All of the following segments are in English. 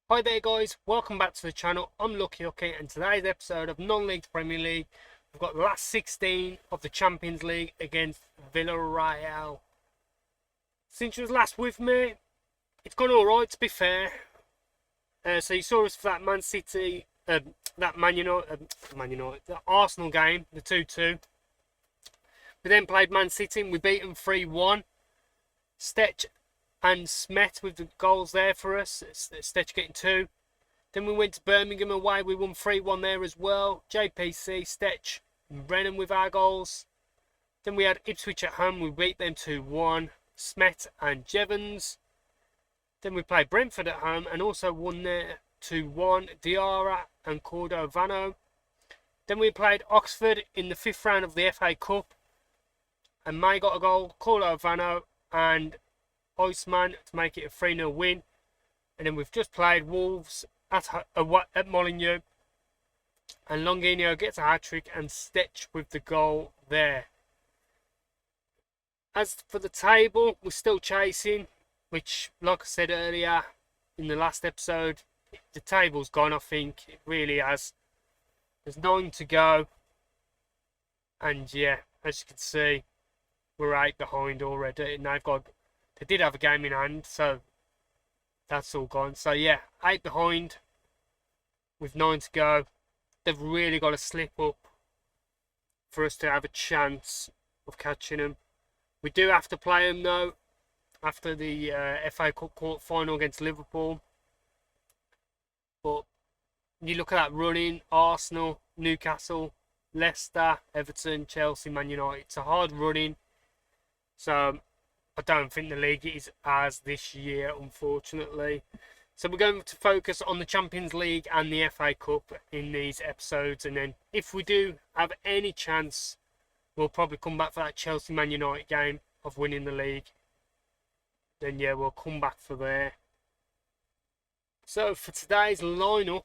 Hi there guys, welcome back to the channel. I'm Hookey and today's episode of Non-League Premier League, we've got the last 16 of the Champions League against Villarreal. Since you was last with me, it's gone alright to be fair. So you saw us for that Man City, that Man United, the Arsenal game, the 2-2. We then played Man City and we beat them 3-1. Stech and Smet with the goals there for us. Stech getting 2. Then we went to Birmingham away. We won 3-1 there as well. JPC, Stech, and Brennan with our goals. Then we had Ipswich at home. We beat them 2-1. Smet and Jevons. Then we played Brentford at home and also won there 2-1. Diarra and Cordovano. Then we played Oxford in the 5th round of the FA Cup. And May got a goal. Cordovano and Iceman to make it a 3-0 win. And then we've just played Wolves at Molineux, and Longinho gets a hat-trick and Stech with the goal there. As for the table, we're still chasing, which, like I said earlier in the last episode, the table's gone. I think it really has. There's 9 to go, and yeah, as you can see, we're 8 behind already, and they did have a game in hand, so that's all gone. So yeah, 8 behind with 9 to go. They've really got to slip up for us to have a chance of catching them. We do have to play them though after the FA Cup quarter final against Liverpool. But you look at that running: Arsenal, Newcastle, Leicester, Everton, Chelsea, Man United. It's a hard running. So I don't think the league is as this year, unfortunately. So we're going to focus on the Champions League and the FA Cup in these episodes. And then if we do have any chance, we'll probably come back for that Chelsea-Man United game of winning the league. Then yeah, we'll come back for there. So for today's lineup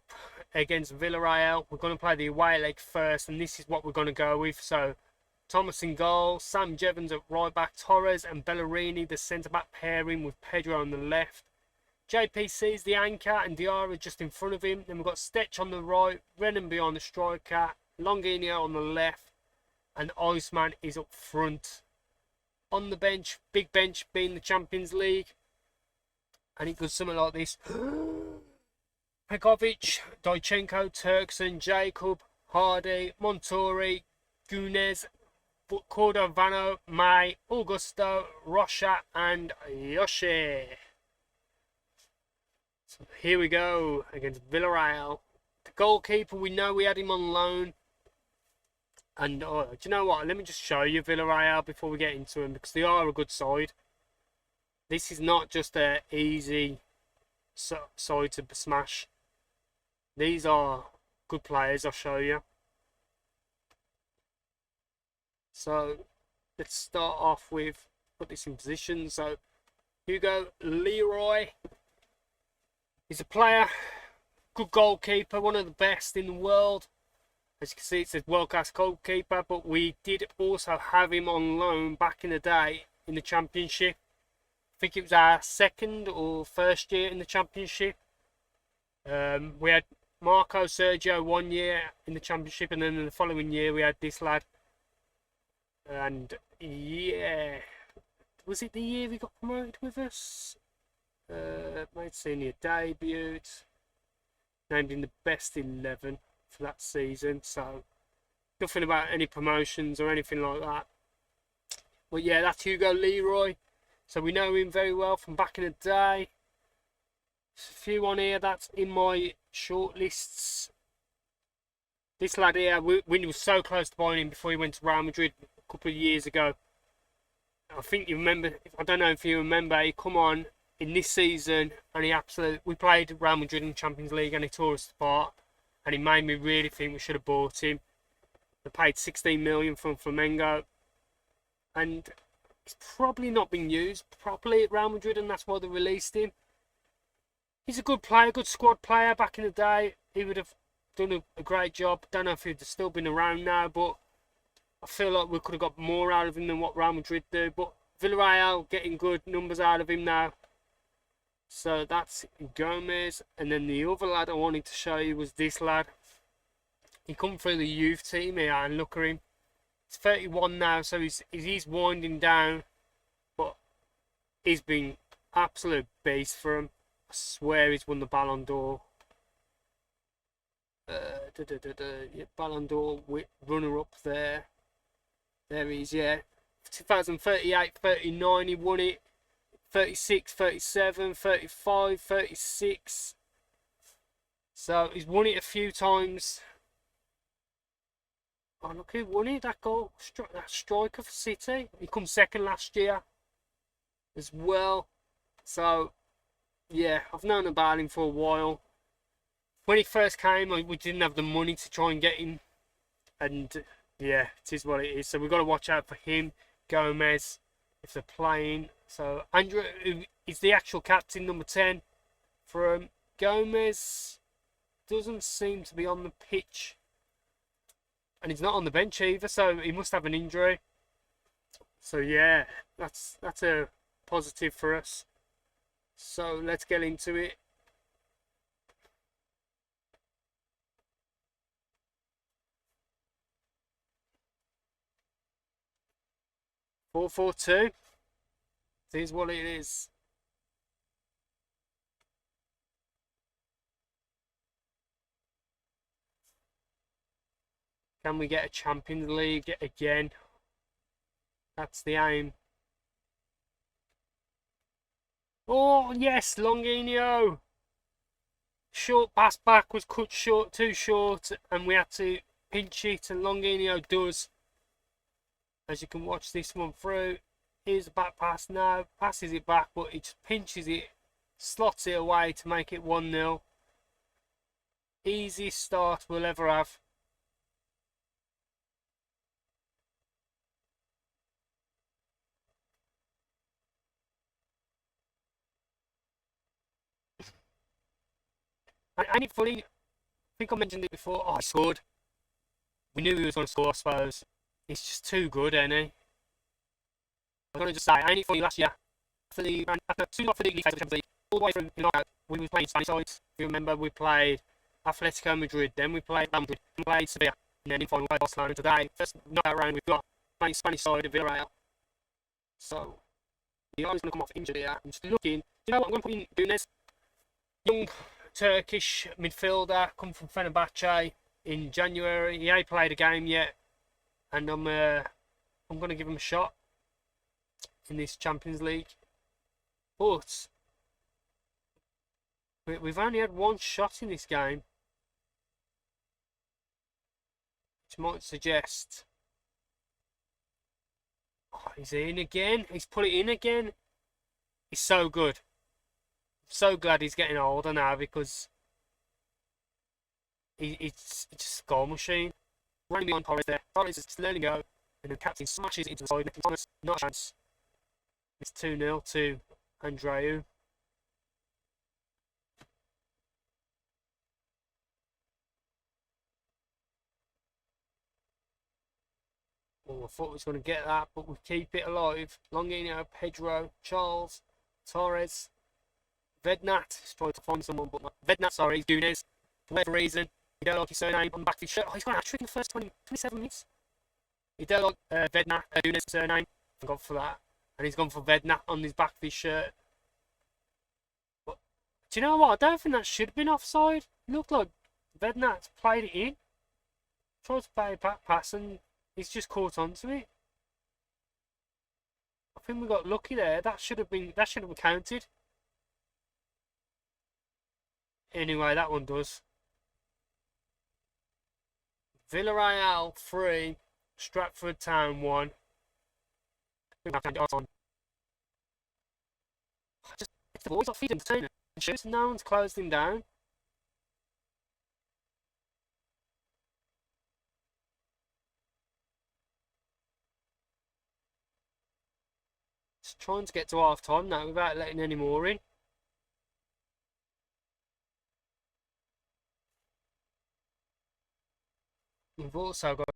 against Villarreal, we're going to play the away leg first. And this is what we're going to go with. So Thomas in goal, Sam Jevons at right back, Torres and Bellerini the centre back pairing with Pedro on the left. JPC is the anchor and Diarra just in front of him. Then we've got Stech on the right, Brennan behind the striker, Longinho on the left, and Iceman is up front. On the bench, big bench being the Champions League, and it goes something like this: Pekovic, Dojchenko, Turkson, Jacob, Hardy, Montori, Gunes, Cordovano, May, Augusto, Rocha and Yoshi. So here we go against Villarreal. The goalkeeper, we know we had him on loan. And do you know what? Let me just show you Villarreal before we get into them, because they are a good side. This is not just an easy side to smash. These are good players, I'll show you. So let's start off with, put this in position. So Hugo Leroy is a player, good goalkeeper, one of the best in the world. As you can see, it says world class goalkeeper, but we did also have him on loan back in the day in the Championship. I think it was our 2nd or 1st year in the Championship. We had Marco Sergio 1 year in the Championship, and then in the following year we had this lad. And yeah, was it the year we got promoted with us? Made senior debut, named in the best 11 for that season. So nothing about any promotions or anything like that. But yeah, that's Hugo Leroy. So we know him very well from back in the day. There's a few on here that's in my shortlists. This lad here, we were so close to buying him before he went to Real Madrid a couple of years ago. I think you remember, I don't know if you remember, he come on in this season and we played Real Madrid in the Champions League and he tore us apart, and he made me really think we should have bought him. They paid 16 million from Flamengo, and he's probably not been used properly at Real Madrid, and that's why they released him. He's a good player, good squad player. Back in the day, he would have done a great job. Don't know if he'd still been around now, but I feel like we could have got more out of him than what Real Madrid do. But Villarreal getting good numbers out of him now. So that's Gomez, and then the other lad I wanted to show you was this lad. He come through the youth team here, and look at him. He's 31 now, so he's winding down, but he's been absolute beast for him. I swear he's won the Ballon d'Or. Yeah, Ballon d'Or runner-up there. There he is, yeah. 2038, 39 he won it. 36, 37, 35, 36. So he's won it a few times. Oh, look who won it, that goal. That striker for City. He come second last year as well. So, yeah, I've known about him for a while. When he first came, we didn't have the money to try and get him. And, yeah, it is what it is. So we've got to watch out for him. Gomez, if they're playing. So, Andrew is the actual captain, number 10. For Gomez, doesn't seem to be on the pitch. And he's not on the bench either, so he must have an injury. So yeah, that's a positive for us. So let's get into it. (4-4-2). This is what it is. Can we get a Champions League again? That's the aim. Oh, yes, Longinho. Short pass back was cut short, too short, and we had to pinch it, and Longinho does. As you can watch this one through. Here's the back pass now. Passes it back, but it just pinches it, slots it away to make it 1-0. Easiest start we'll ever have. Ain't it funny? I think I mentioned it before. Oh, he scored. We knew he was going to score, I suppose. He's just too good, ain't he? I'm going to just say, ain't it funny last year? After 2 for the League, all the way through the knockout, we were playing Spanish sides. If you remember, we played Atletico Madrid, then we played Real Madrid, then we played Sevilla, and then in final we played Barcelona. Today, first knockout round, we've got playing Spanish side of Villarreal. So, the guy's going to come off injured here. I'm just looking. Do you know what? I'm going to put in Gunes. Young Turkish midfielder, come from Fenerbahce in January. He ain't played a game yet, and I'm going to give him a shot in this Champions League. But we've only had one shot in this game, which might suggest. Oh, he's in again. He's put it in again. He's so good. So glad he's getting older now, because it's just a goal machine. Running behind Torres there. Torres is just letting go, and the captain smashes it into the side. Thomas, not a chance. It's 2-0 to Andreu. Oh, I thought we was going to get that, but we keep it alive. Longinho, Pedro, Charles, Torres. Vednat is trying to find someone, but Vednat, sorry, Gunes. For whatever reason, he don't like his surname on the back of his shirt. Oh, he's got a hat-trick in the first 27 minutes. He don't like Vednat, Gunes' surname. I've gone for that. And he's gone for Vednat on his back of his shirt. But, do you know what? I don't think that should have been offside. It looked like Vednat played it in. Tried to play a back pass, and he's just caught onto it. I think we got lucky there. That should have been counted. Anyway, that one does. Villarreal 3, Stratford Town 1. If the boys are feeding the trainer and shoots, no one's closed him down. Just trying to get to half time now without letting any more in. We've also got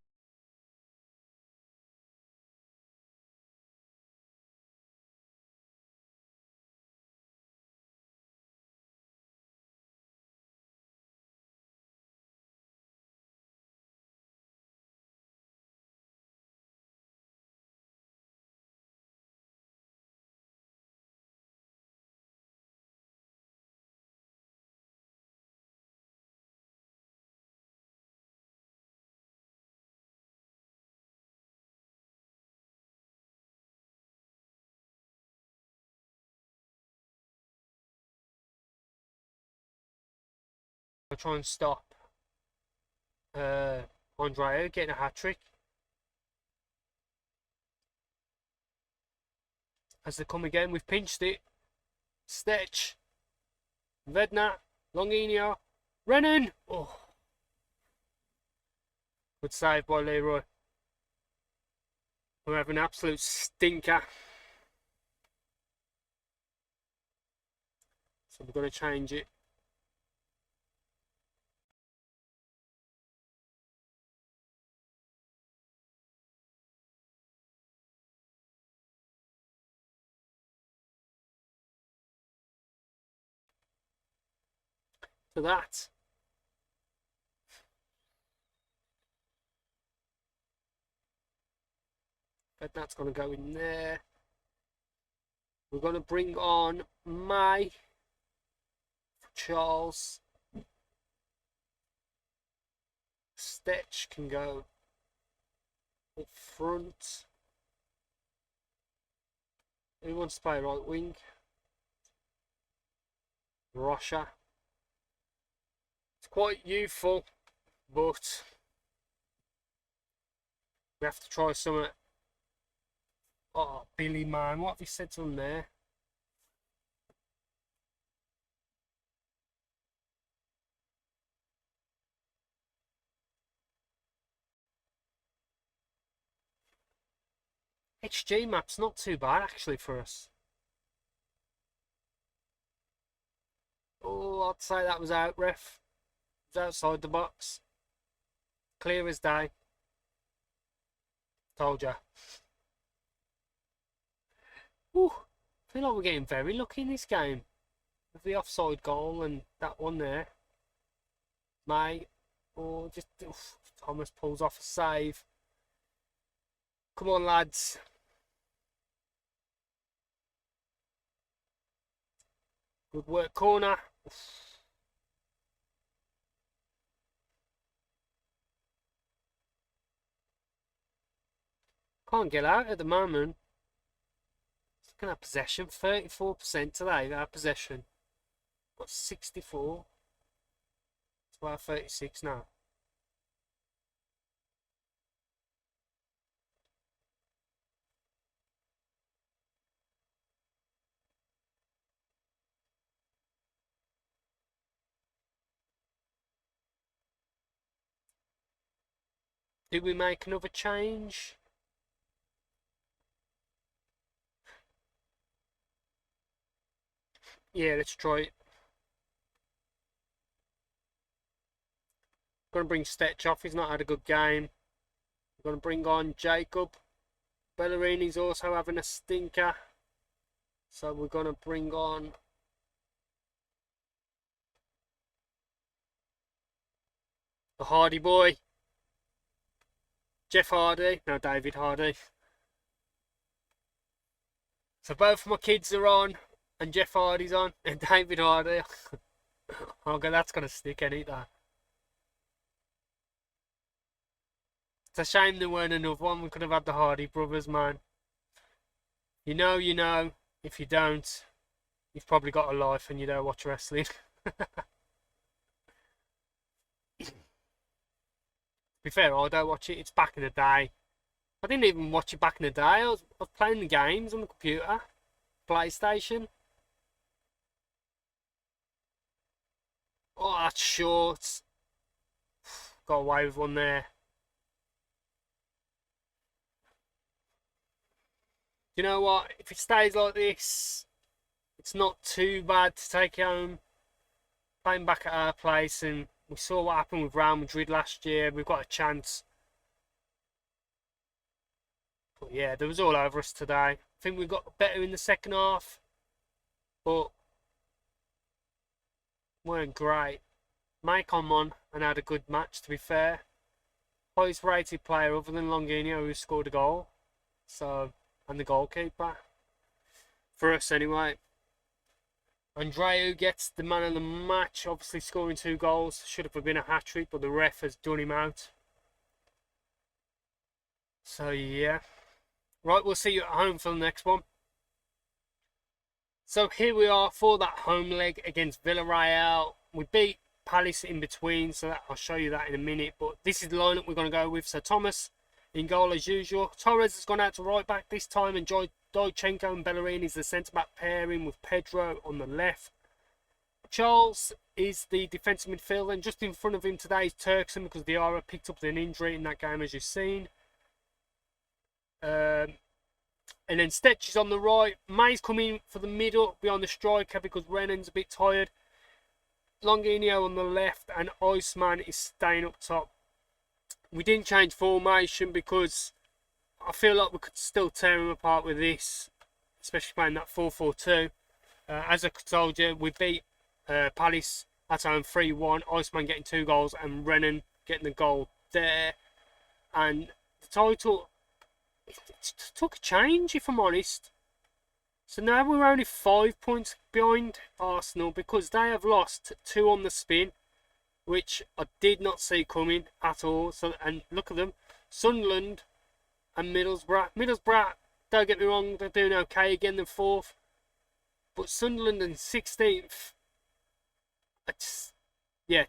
I'll try and stop Andrea getting a hat-trick. As they come again, we've pinched it. Stetch. Vedna. Longinho. Renan. Oh. Good save by Leroy. We have an absolute stinker. So we're going to change it. To that. But that's going to go in there. We're going to bring on May for Charles. Stetch can go up front. Who wants to play right wing? Rocha. It's quite youthful, but we have to try something. Oh, Billy, man, what have you said to him there? HG map's not too bad actually for us. Oh, I'd say that was out, ref. It was outside the box. Clear as day. Told ya. Ooh, I feel like we're getting very lucky in this game. With the offside goal and that one there. May. Oh, just oof, Thomas pulls off a save. Come on, lads. Good work, corner. Can't get out at the moment. Looking at possession, 34% today. Our possession. Got 64. It's about 36 now. Did we make another change? Yeah, let's try it. Going to bring Stetch off. He's not had a good game. We're going to bring on Jacob. Bellerini's also having a stinker. So we're going to bring on the Hardy boy. Jeff Hardy. No, David Hardy. So both my kids are on. And Jeff Hardy's on. And David Hardy. Okay, that's going to stick, ain't it, that? It's a shame there weren't another one. We could have had the Hardy brothers, man. You know, you know. If you don't, you've probably got a life and you don't watch wrestling. To be fair, I don't watch it. It's back in the day. I didn't even watch it back in the day. I was playing the games on the computer. PlayStation. Oh, that's short. Got away with one there. You know what? If it stays like this, it's not too bad to take it home. Playing back at our place, and we saw what happened with Real Madrid last year. We've got a chance. But yeah, there was all over us today. I think we got better in the second half, but weren't great. May come on and had a good match, to be fair. Highest rated player other than Longinho, who scored a goal. So, and the goalkeeper. For us anyway. Andreu gets the man of the match, obviously scoring 2 goals. Should have been a hat-trick, but the ref has done him out. So yeah. Right, we'll see you at home for the next one. So here we are for that home leg against Villarreal. We beat Palace in between, so that I'll show you that in a minute. But this is the lineup we're going to go with. So Thomas in goal as usual. Torres has gone out to right back this time, and Dojchenko and Bellerin is the centre back pairing with Pedro on the left. Charles is the defensive midfielder, and just in front of him today is Turkson, because Diarra picked up an injury in that game, as you've seen. And then Stetch is on the right. May's coming for the middle behind the striker because Rennan's a bit tired. Longinho on the left, and Iceman is staying up top. We didn't change formation because I feel like we could still tear him apart with this, especially playing that 4-4-2. As I told you, we beat Palace at home 3-1. Iceman getting 2 goals and Rennan getting the goal there. And the title, it took a change, if I'm honest. So now we're only 5 points behind Arsenal because they have lost 2 on the spin, which I did not see coming at all. So, and look at them, Sunderland and Middlesbrough. Middlesbrough, don't get me wrong, they're doing okay again, they're 4th. But Sunderland in 16th,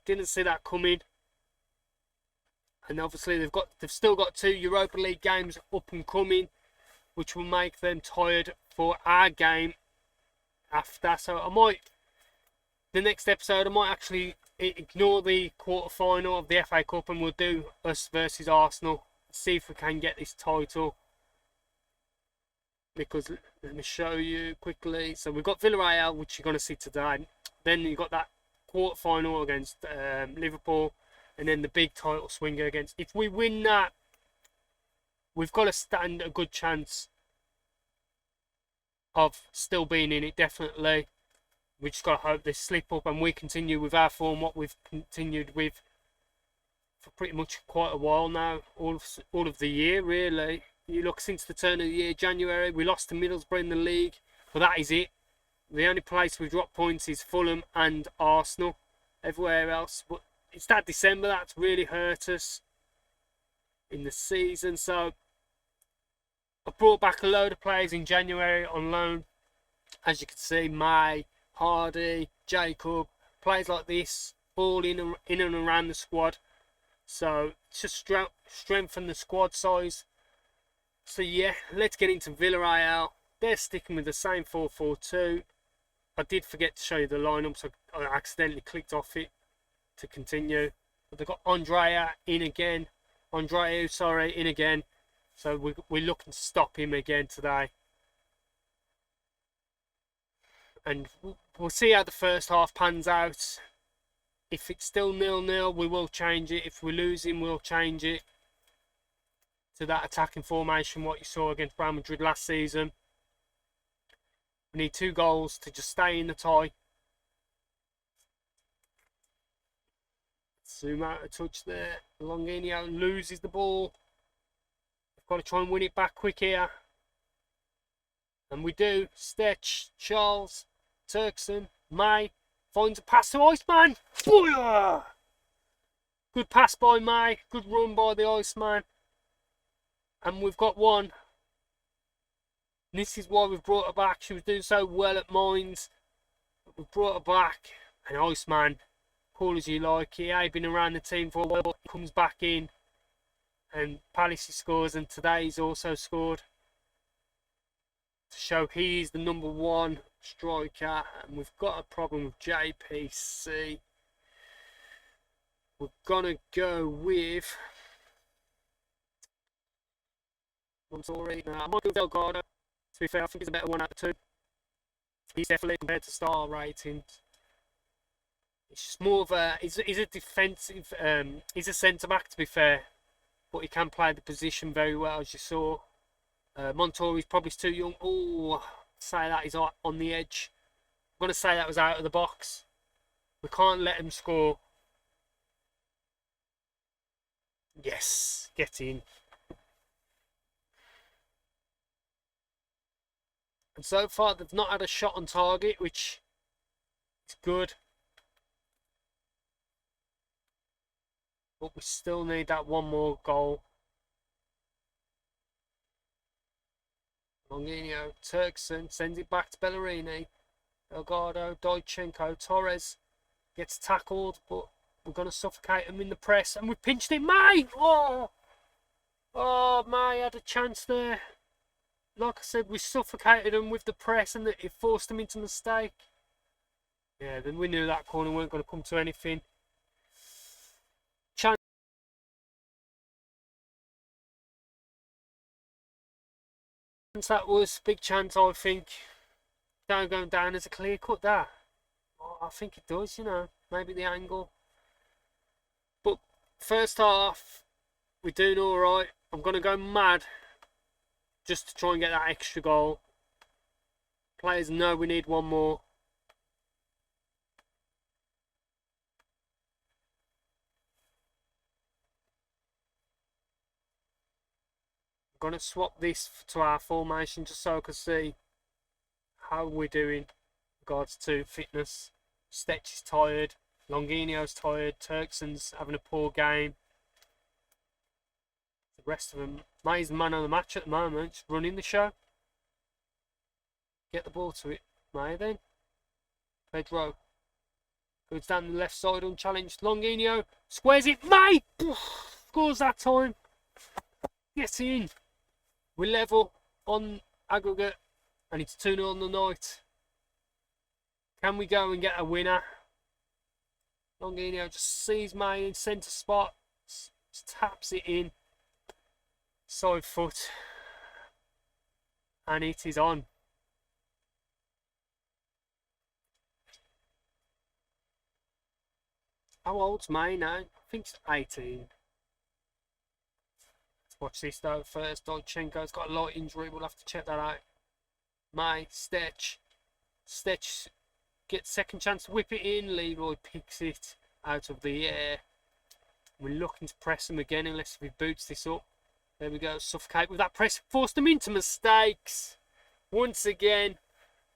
didn't see that coming. And obviously they've still got 2 Europa League games up and coming, which will make them tired for our game after. So the next episode, I might actually ignore the quarter-final of the FA Cup and we'll do us versus Arsenal. See if we can get this title. Because, let me show you quickly. So we've got Villarreal, which you're going to see today. Then you've got that quarter-final against Liverpool. And then the big title swinger against... If we win that, we've got to stand a good chance of still being in it, definitely. We just got to hope they slip up and we continue with our form, what we've continued with for pretty much quite a while now. All of the year, really. You look since the turn of the year, January, we lost to Middlesbrough in the league. But that is it. The only place we've dropped points is Fulham and Arsenal. Everywhere else. But it's that December that's really hurt us in the season. So I brought back a load of players in January on loan. As you can see, May, Hardy, Jacob, players like this, all in and around the squad. So just strengthen the squad size. So yeah, let's get into Villarreal. They're sticking with the same 4-4-2. I did forget to show you the lineup, so I accidentally clicked off it to continue. But they've got Andreu in again. So we're looking to stop him again today. And we'll see how the first half pans out. If it's still 0-0, we will change it. If we lose him, we'll change it to that attacking formation, what you saw against Real Madrid last season. We need 2 goals to just stay in the tie. Zoom out a touch there. Longinho loses the ball. We've got to try and win it back quick here. And we do. Stetch, Charles, Turkson, May finds a pass to Iceman. Booyah! Good pass by May. Good run by the Iceman. And we've got one. And this is why we've brought her back. She was doing so well at Mines. But we've brought her back. And Iceman, call as you like. He ain't been around the team for a while. He comes back in. And Palace scores. And today he's also scored. To show he's the number 1 striker. And we've got a problem with JPC. We're gonna go with... I'm sorry. I might go with Delgado. To be fair, I think he's a better 1 out of 2. He's definitely, compared to star ratings, it's just more of a... He's a defensive... he's a centre-back, to be fair. But he can play the position very well, as you saw. Montori's probably too young. Oh, say that he's on the edge. I'm going to say that was out of the box. We can't let him score. Yes, get in. And so far, they've not had a shot on target, which is good. But we still need that 1 more goal. Longinho, Turkson sends it back to Bellerini. Delgado, Dojchenko, Torres gets tackled, but We're going to suffocate them in the press. And we pinched it. May! Oh! Oh, May had a chance there. Like I said, we suffocated them with the press and it forced them into mistake. Yeah, then we knew that corner weren't going to come to anything. Chance that was. Big chance, I think. Down going down as a clear cut there. Oh, I think it does, you know. Maybe the angle. But first half, we're doing alright. I'm going to go mad just to try and get that extra goal. Players know we need one more. I'm going to swap this to our formation just so I can see how we're doing in regards to fitness. Stetch is tired, Longinio's tired, Turkson's having a poor game. The rest of them, May's the man of the match at the moment, just running the show. Get the ball to it, May then. Pedro goes down the left side unchallenged. Longinio squares it, May! Scores that time. Get in. We're level on aggregate and it's 2-0 on the night. Can we go and get a winner? Longinio just sees May in centre spot, just taps it in, side foot, and it is on. How old's May now? I think it's 18. Let's watch this though first. Dolchenko's got a light injury, we'll have to check that out. May, Stetch gets second chance to whip it in. Leroy picks it out of the air. We're looking to press him again unless he boots this up. There we go, suffocate with that press. Forced them into mistakes. Once again,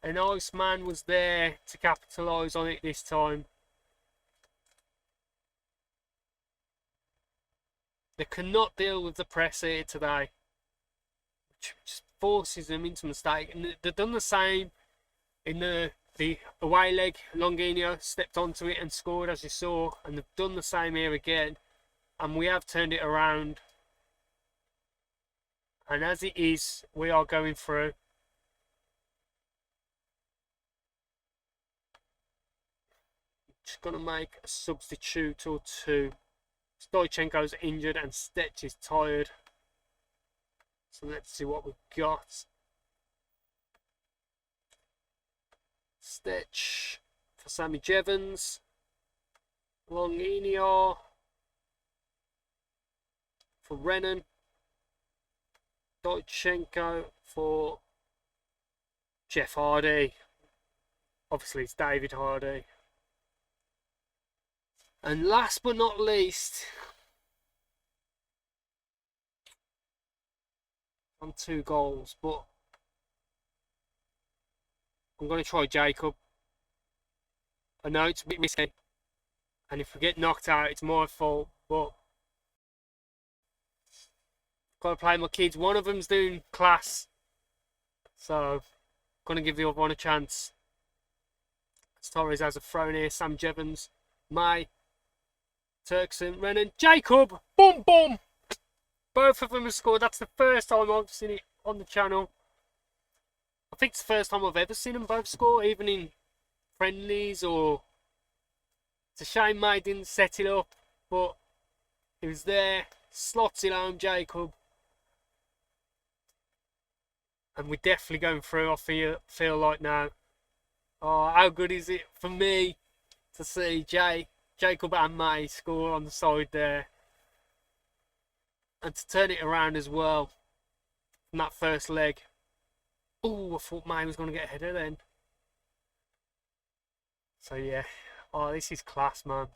an Iceman was there to capitalise on it this time. They cannot deal with the press here today. Which just forces them into mistake. And they've done the same in the away leg. Longinio stepped onto it and scored, as you saw, and they've done the same here again, and we have turned it around. And as it is, we are going through. Just gonna make a substitute or two. Stoichenko's injured and Stetch is tired, so let's see what we've got. Stetch for Sammy Jevons, Longinio for Renan, Stoichenko for Jeff Hardy. Obviously it's David Hardy. And last but not least, on 2 goals, but I'm going to try Jacob. I know it's a bit risky, and if we get knocked out, it's my fault, but I've got to play my kids. One of them's doing class, so I'm going to give the other one a chance. Torres has a throw here. Sam Jevons, May, Turkson, Renan, Jacob, boom, boom. Both of them have scored. That's the first time I've seen it on the channel. I think it's the first time I've ever seen them both score, even in friendlies. Or it's a shame May didn't set it up, but he was there, slots it home, Jacob. And we're definitely going through, I feel like now. Oh, how good is it for me to see Jacob and May score on the side there, and to turn it around as well from that first leg. Oh, I thought May was going to get a header then. So yeah, oh, this is class, man.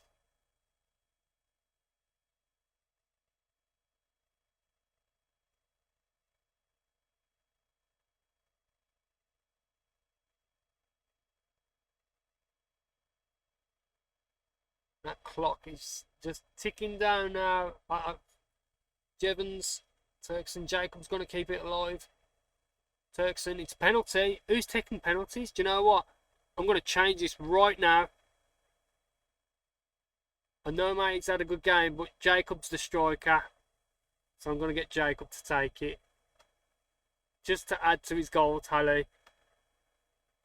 That clock is just ticking down now. Jevons, Turkson, Jacob's going to keep it alive. Turkson, it's penalty. Who's taking penalties? Do you know what? I'm going to change this right now. I know mate's had a good game, but Jacob's the striker. So I'm going to get Jacob to take it. Just to add to his goal tally.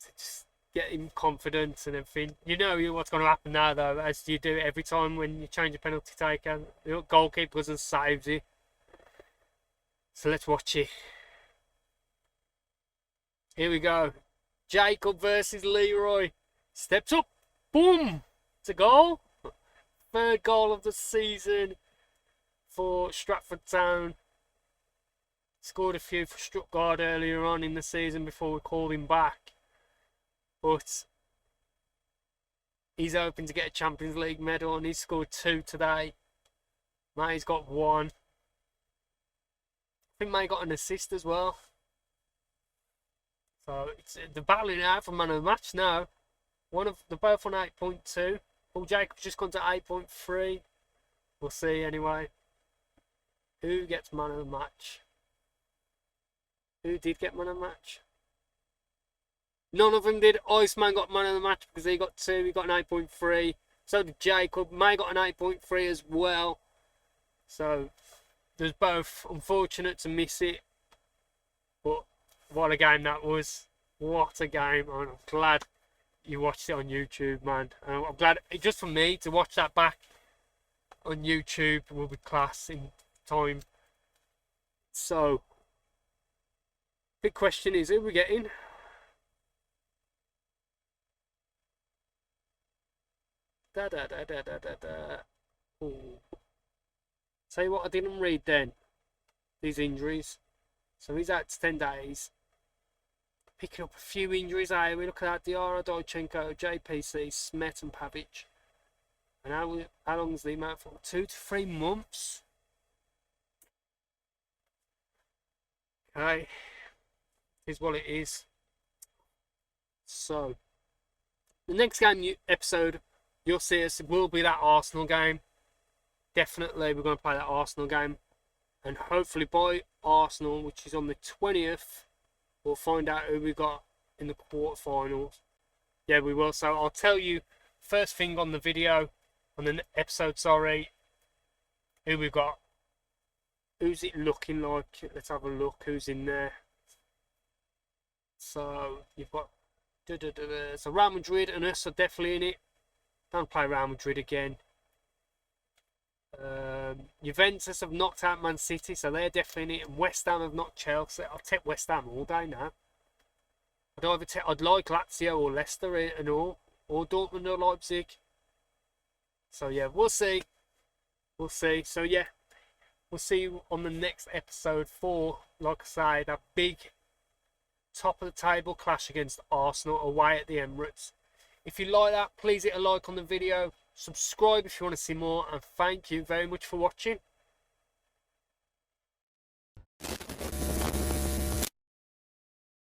To just get him confidence and everything. You know what's going to happen now though, as you do every time when you change a penalty taker. The goalkeeper goes and saves you. So let's watch it. Here we go. Jacob versus Leroy. Steps up. Boom! It's a goal. Third goal of the season for Stratford Town. Scored a few for Stuttgart earlier on in the season before we called him back. But he's hoping to get a Champions League medal and he's scored 2 today. Matty's got 1. I think Matty got an assist as well. So it's the battling out for man of the match now. They're both on 8.2. Paul Jacobs just gone to 8.3. We'll see anyway. Who gets man of the match? Who did get man of the match? None of them did. Iceman got man of the match because he got 2. He got an 8.3. So did Jacob. May got an 8.3 as well. So there's both. Unfortunate to miss it. But what a game that was. What a game. And I'm glad you watched it on YouTube, man. And I'm glad, just for me, to watch that back on YouTube will be class in time. So, big question is, who are we getting? Ooh. Tell you what I didn't read then. These injuries. So he's out to 10 days. Picking up a few injuries here. We look at Diarra, Dojchenko, JPC, Smet and Pavic. And how long is the amount for? 2 to 3 months. Okay. Here's what it is. So, the next game episode you'll see us will be that Arsenal game. Definitely we're going to play that Arsenal game. And hopefully by Arsenal, which is on the 20th, we'll find out who we got in the quarterfinals. Yeah, we will. So I'll tell you first thing on the video, on the episode, sorry, who we got. Who's it looking like? Let's have a look who's in there. So you've got so Real Madrid and us are definitely in it. Don't play Real Madrid again. Juventus have knocked out Man City, so they're definitely in it. And West Ham have knocked Chelsea. I'll take West Ham all day now. I'd like Lazio or Leicester and all, or Dortmund or Leipzig. So yeah, we'll see. We'll see. So yeah, we'll see you on the next episode for, like I say, that big top of the table clash against Arsenal away at the Emirates. If you like that, please hit a like on the video. Subscribe if you want to see more, and thank you very much for watching.